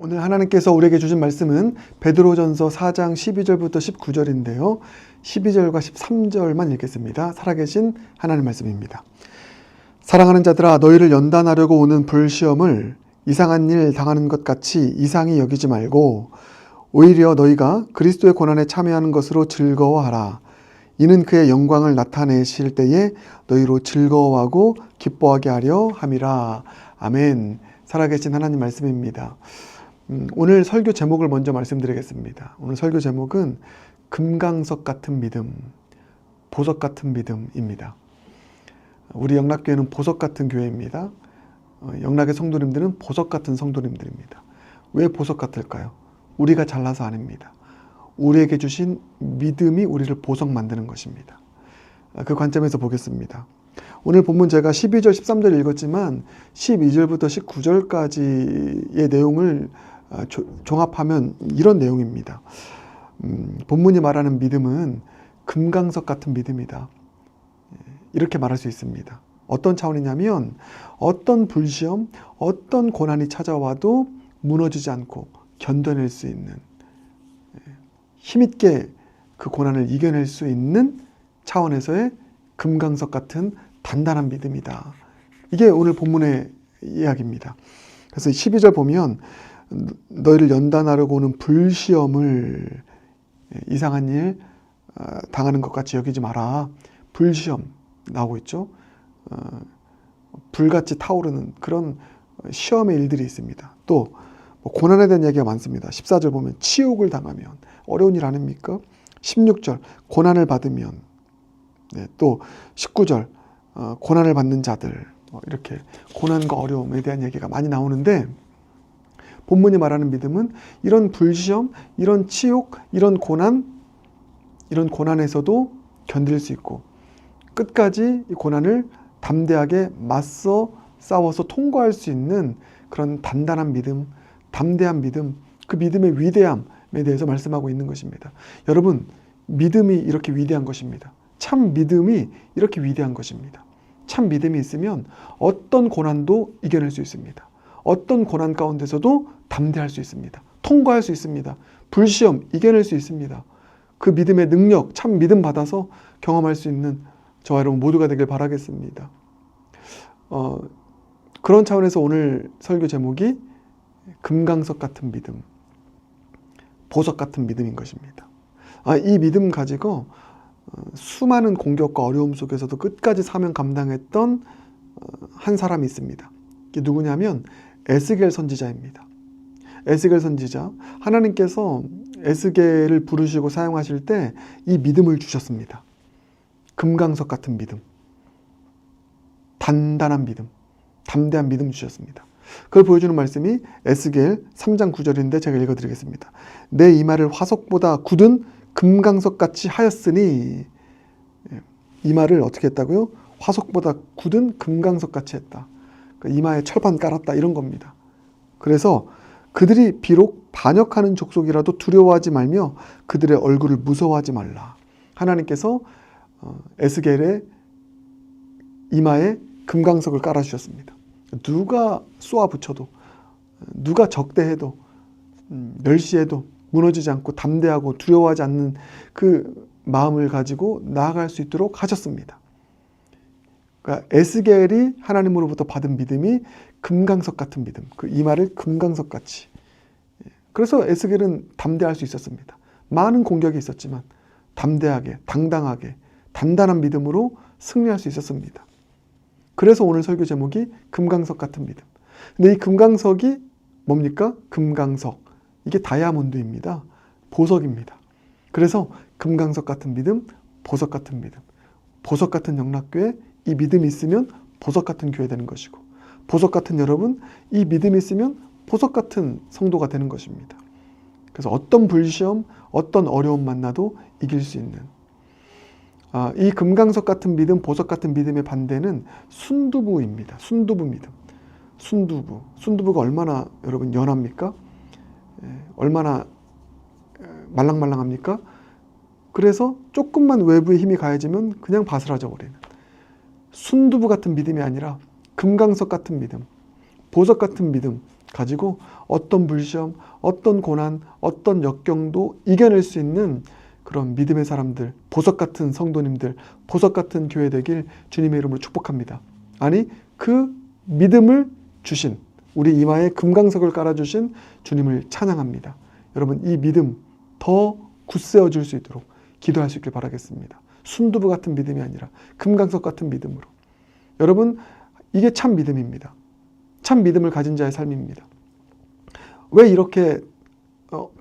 오늘 하나님께서 우리에게 주신 말씀은 베드로전서 4장 12절부터 19절인데요. 12절과 13절만 읽겠습니다. 살아계신 하나님 말씀입니다. 사랑하는 자들아, 너희를 연단하려고 오는 불시험을 이상한 일 당하는 것 같이 이상히 여기지 말고 오히려 너희가 그리스도의 고난에 참여하는 것으로 즐거워하라. 이는 그의 영광을 나타내실 때에 너희로 즐거워하고 기뻐하게 하려 함이라. 아멘. 살아계신 하나님 말씀입니다. 오늘 설교 제목을 먼저 말씀드리겠습니다. 오늘 설교 제목은 금강석 같은 믿음, 보석 같은 믿음입니다. 우리 영락교회는 보석 같은 교회입니다. 영락의 성도님들은 보석 같은 성도님들입니다. 왜 보석 같을까요? 우리가 잘나서 아닙니다. 우리에게 주신 믿음이 우리를 보석 만드는 것입니다. 그 관점에서 보겠습니다. 오늘 본문 제가 12절, 13절 읽었지만 12절부터 19절까지의 내용을 종합하면 이런 내용입니다. 본문이 말하는 믿음은 금강석 같은 믿음이다. 이렇게 말할 수 있습니다. 어떤 차원이냐면 어떤 불시험, 어떤 고난이 찾아와도 무너지지 않고 견뎌낼 수 있는, 힘있게 그 고난을 이겨낼 수 있는 차원에서의 금강석 같은 단단한 믿음이다. 이게 오늘 본문의 이야기입니다. 그래서 12절 보면 너희를 연단하려고 오는 불시험을 이상한 일 당하는 것 같이 여기지 마라. 불시험 나오고 있죠. 불같이 타오르는 그런 시험의 일들이 있습니다. 또 고난에 대한 이야기가 많습니다. 14절 보면 치욕을 당하면 어려운 일 아닙니까? 16절 고난을 받으면, 또 19절 고난을 받는 자들, 이렇게 고난과 어려움에 대한 얘기가 많이 나오는데 본문이 말하는 믿음은 이런 불시험, 이런 치욕, 이런 고난에서도 견딜 수 있고 끝까지 이 고난을 담대하게 맞서 싸워서 통과할 수 있는 그런 단단한 믿음, 담대한 믿음, 그 믿음의 위대함에 대해서 말씀하고 있는 것입니다. 여러분, 믿음이 이렇게 위대한 것입니다. 참 믿음이 이렇게 위대한 것입니다. 참 믿음이 있으면 어떤 고난도 이겨낼 수 있습니다. 어떤 고난 가운데서도 담대할 수 있습니다. 통과할 수 있습니다. 불시험 이겨낼 수 있습니다. 그 믿음의 능력, 참 믿음 받아서 경험할 수 있는 저와 여러분 모두가 되길 바라겠습니다. 그런 차원에서 오늘 설교 제목이 금강석 같은 믿음, 보석 같은 믿음인 것입니다. 이 믿음 가지고 수많은 공격과 어려움 속에서도 끝까지 사명 감당했던 한 사람이 있습니다. 이게 누구냐면 에스겔 선지자입니다. 에스겔 선지자, 하나님께서 에스겔을 부르시고 사용하실 때 이 믿음을 주셨습니다. 금강석 같은 믿음, 단단한 믿음, 담대한 믿음 주셨습니다. 그걸 보여주는 말씀이 에스겔 3장 9절인데 제가 읽어드리겠습니다. 내 이마를 화석보다 굳은 금강석같이 하였으니, 이마를 어떻게 했다고요? 화석보다 굳은 금강석같이 했다. 이마에 철판 깔았다, 이런 겁니다. 그래서 그들이 비록 반역하는 족속이라도 두려워하지 말며 그들의 얼굴을 무서워하지 말라. 하나님께서 에스겔의 이마에 금강석을 깔아주셨습니다. 누가 쏘아붙여도, 누가 적대해도, 멸시해도 무너지지 않고 담대하고 두려워하지 않는 그 마음을 가지고 나아갈 수 있도록 하셨습니다. 그러니까 에스겔이 하나님으로부터 받은 믿음이 금강석 같은 믿음, 그 이마를 금강석같이. 그래서 에스겔은 담대할 수 있었습니다. 많은 공격이 있었지만 담대하게, 당당하게, 단단한 믿음으로 승리할 수 있었습니다. 그래서 오늘 설교 제목이 금강석 같은 믿음. 근데 이 금강석이 뭡니까? 금강석. 이게 다이아몬드입니다. 보석입니다. 그래서 금강석 같은 믿음, 보석 같은 믿음. 보석 같은 영락교회, 이 믿음이 있으면 보석 같은 교회 되는 것이고, 보석 같은 여러분, 이 믿음이 있으면 보석 같은 성도가 되는 것입니다. 그래서 어떤 불시험, 어떤 어려움 만나도 이길 수 있는, 이 금강석 같은 믿음, 보석 같은 믿음의 반대는 순두부입니다. 순두부 믿음. 순두부가 얼마나 여러분 연합니까? 얼마나 말랑말랑합니까? 그래서 조금만 외부에 힘이 가해지면 그냥 바스라져 버리는 순두부 같은 믿음이 아니라 금강석 같은 믿음, 보석 같은 믿음, 가지고 어떤 불시험, 어떤 고난, 어떤 역경도 이겨낼 수 있는 그런 믿음의 사람들, 보석 같은 성도님들, 보석 같은 교회 되길 주님의 이름으로 축복합니다. 아니, 그 믿음을 주신, 우리 이마에 금강석을 깔아주신 주님을 찬양합니다. 여러분, 이 믿음 더 굳세어질 수 있도록 기도할 수 있길 바라겠습니다. 순두부 같은 믿음이 아니라 금강석 같은 믿음으로. 여러분, 이게 참 믿음입니다. 참 믿음을 가진 자의 삶입니다. 왜 이렇게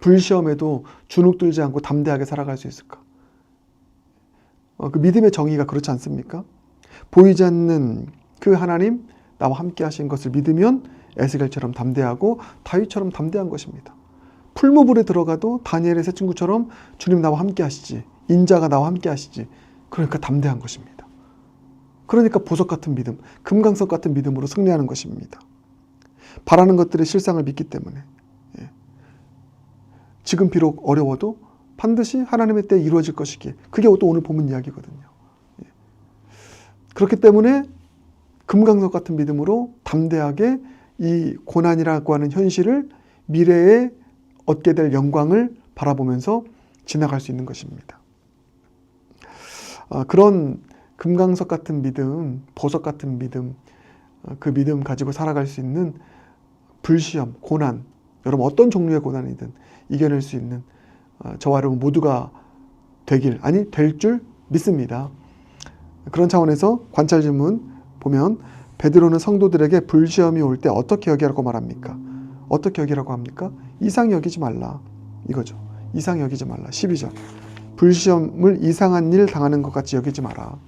불시험에도 주눅들지 않고 담대하게 살아갈 수 있을까? 그 믿음의 정의가 그렇지 않습니까? 보이지 않는 그 하나님, 나와 함께 하신 것을 믿으면 에스겔처럼 담대하고 다윗처럼 담대한 것입니다. 풀무불에 들어가도 다니엘의 세 친구처럼 주님 나와 함께 하시지, 인자가 나와 함께 하시지, 그러니까 담대한 것입니다. 그러니까 보석 같은 믿음, 금강석 같은 믿음으로 승리하는 것입니다. 바라는 것들의 실상을 믿기 때문에 지금 비록 어려워도 반드시 하나님의 때에 이루어질 것이기에, 그게 또 오늘 본문 이야기거든요. 그렇기 때문에 금강석 같은 믿음으로 담대하게 이 고난이라고 하는 현실을, 미래에 얻게 될 영광을 바라보면서 지나갈 수 있는 것입니다. 그런 금강석 같은 믿음, 보석 같은 믿음, 그 믿음 가지고 살아갈 수 있는 불시험, 고난, 여러분 어떤 종류의 고난이든 이겨낼 수 있는 저와 여러분 모두가 되길, 아니 될 줄 믿습니다. 그런 차원에서 관찰 질문 보면, 베드로는 성도들에게 불시험이 올 때 어떻게 여기라고 말합니까? 어떻게 여기라고 합니까? 이상히 여기지 말라, 이거죠. 이상히 여기지 말라. 12절. 불시험을 이상한 일 당하는 것 같이 여기지 마라.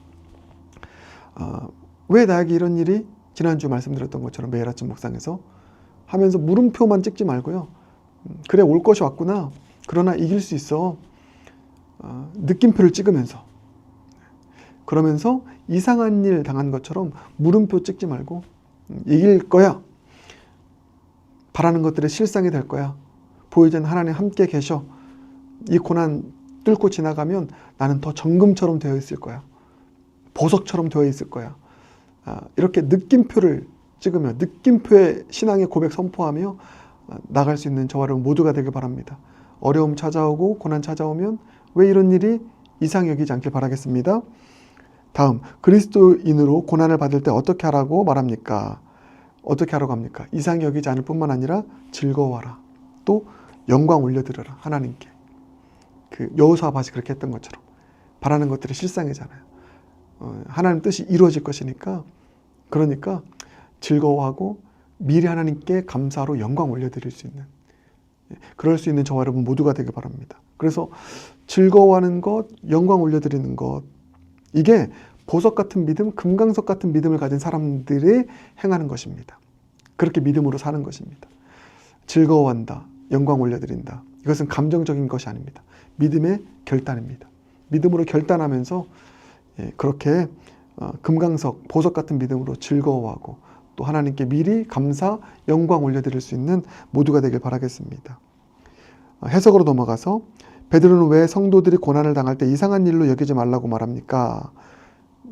왜 나에게 이런 일이, 지난주 말씀드렸던 것처럼 매일 아침 묵상에서 하면서 물음표만 찍지 말고요. 그래, 올 것이 왔구나. 그러나 이길 수 있어. 느낌표를 찍으면서, 그러면서 이상한 일 당한 것처럼 물음표 찍지 말고 이길 거야. 바라는 것들의 실상이 될 거야. 보이지 않는 하나님 함께 계셔. 이 고난 뚫고 지나가면 나는 더 정금처럼 되어 있을 거야. 보석처럼 되어 있을 거야. 이렇게 느낌표를 찍으며 느낌표의 신앙의 고백 선포하며 나갈 수 있는 저와 여러분 모두가 되길 바랍니다. 어려움 찾아오고 고난 찾아오면 왜 이런 일이 이상 여기지 않길 바라겠습니다. 다음, 그리스도인으로 고난을 받을 때 어떻게 하라고 말합니까? 어떻게 하라고 합니까? 이상 여기지 않을 뿐만 아니라 즐거워하라. 또 영광 올려드려라, 하나님께. 그 여호사밧이 그렇게 했던 것처럼 바라는 것들이 실상이잖아요. 하나님 뜻이 이루어질 것이니까, 그러니까 즐거워하고 미리 하나님께 감사로 영광 올려드릴 수 있는, 그럴 수 있는 저와 여러분 모두가 되길 바랍니다. 그래서 즐거워하는 것, 영광 올려드리는 것, 이게 보석 같은 믿음, 금강석 같은 믿음을 가진 사람들이 행하는 것입니다. 그렇게 믿음으로 사는 것입니다. 즐거워한다, 영광 올려드린다, 이것은 감정적인 것이 아닙니다. 믿음의 결단입니다. 믿음으로 결단하면서 그렇게 금강석, 보석 같은 믿음으로 즐거워하고 또 하나님께 미리 감사, 영광 올려드릴 수 있는 모두가 되길 바라겠습니다. 해석으로 넘어가서, 베드로는 왜 성도들이 고난을 당할 때 이상한 일로 여기지 말라고 말합니까?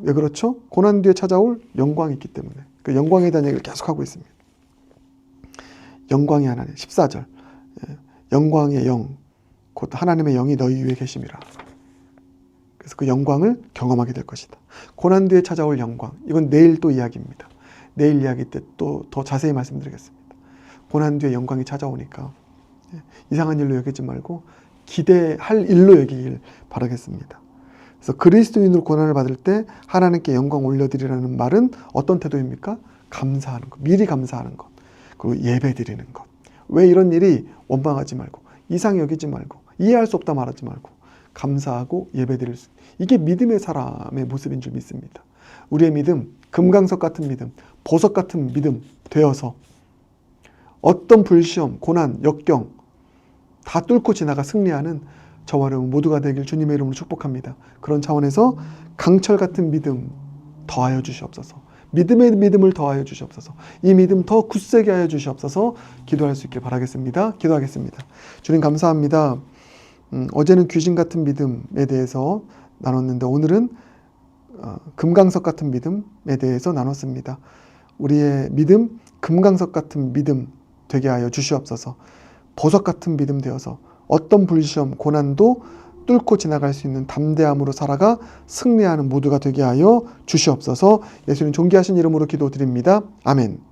왜 그렇죠? 고난 뒤에 찾아올 영광이 있기 때문에. 그 영광에 대한 얘기를 계속하고 있습니다. 영광의 하나님, 14절. 영광의 영, 곧 하나님의 영이 너희 위에 계심이라. 그래서 그 영광을 경험하게 될 것이다. 고난 뒤에 찾아올 영광, 이건 내일 또 이야기입니다. 내일 이야기 때 또 더 자세히 말씀드리겠습니다. 고난 뒤에 영광이 찾아오니까 이상한 일로 여기지 말고 기대할 일로 여기길 바라겠습니다. 그래서 그리스도인으로 고난을 받을 때 하나님께 영광 올려드리라는 말은 어떤 태도입니까? 감사하는 것, 미리 감사하는 것, 그리고 예배 드리는 것. 왜 이런 일이 원망하지 말고, 이상히 여기지 말고, 이해할 수 없다 말하지 말고 감사하고 예배 드릴 수, 이게 믿음의 사람의 모습인 줄 믿습니다. 우리의 믿음, 금강석 같은 믿음, 보석 같은 믿음 되어서 어떤 불시험, 고난, 역경 다 뚫고 지나가 승리하는 저와 여러분 모두가 되길 주님의 이름으로 축복합니다. 그런 차원에서 강철 같은 믿음 더하여 주시옵소서. 믿음의 믿음을 더하여 주시옵소서. 이 믿음 더 굳세게 하여 주시옵소서. 기도할 수 있길 바라겠습니다. 기도하겠습니다. 주님 감사합니다. 어제는 귀신 같은 믿음에 대해서 나눴는데 오늘은 금강석 같은 믿음에 대해서 나눴습니다. 우리의 믿음, 금강석 같은 믿음 되게 하여 주시옵소서. 보석 같은 믿음 되어서 어떤 불시험, 고난도 뚫고 지나갈 수 있는 담대함으로 살아가 승리하는 모두가 되게 하여 주시옵소서. 예수님 존귀하신 이름으로 기도드립니다. 아멘.